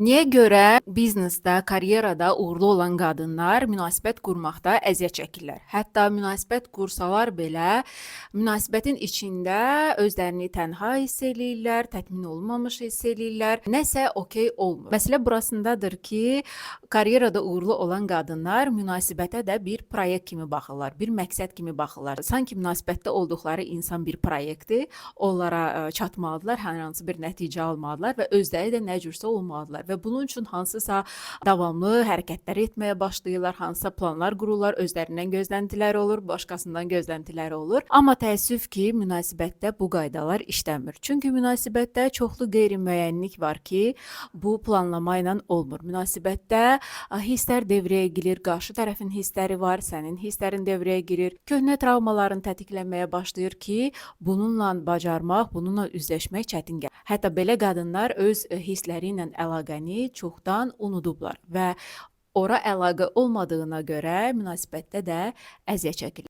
Niyə görə biznesdə, karyerada uğurlu olan qadınlar münasibət qurmaqda əziyyət çəkirlər? Hətta münasibət qursalar belə, münasibətin içində özlərini tənha hiss eləyirlər, təmin olunmamış hiss eləyirlər, nəsə okey olmur. Məsələ burasındadır ki, karyerada uğurlu olan qadınlar münasibətə də bir proyekt kimi baxırlar, bir məqsəd kimi baxırlar. Sanki münasibətdə olduqları insan bir proyektdir, onlara çatmalıdırlar, hər hansı bir nəticə almalıdırlar və özləri də nə cürsə olmalıdırlar. Və bunun üçün hansısa davamlı hərəkətlər etməyə başlayırlar, hansısa planlar qururlar, özlərindən gözləntiləri olur, başqasından gözləntiləri olur. Amma təəssüf ki, münasibətdə bu qaydalar işləmir. Çünki münasibətdə çoxlu qeyri-müəyyənlik var ki, bu planlama ilə olmur. Münasibətdə hisslər devrəyə girir, qarşı tərəfin hissləri var, sənin hisslərin devrəyə girir. Köhnə travmaların tətiklənməyə başlayır ki, bununla bacarmaq, bununla üzləşmək çətin gəlir. Hətta belə qadınlar öz hissləri ilə əlaqəni çoxdan unudublar və ora əlaqə olmadığına görə münasibətdə də əziyyət çəkirlər.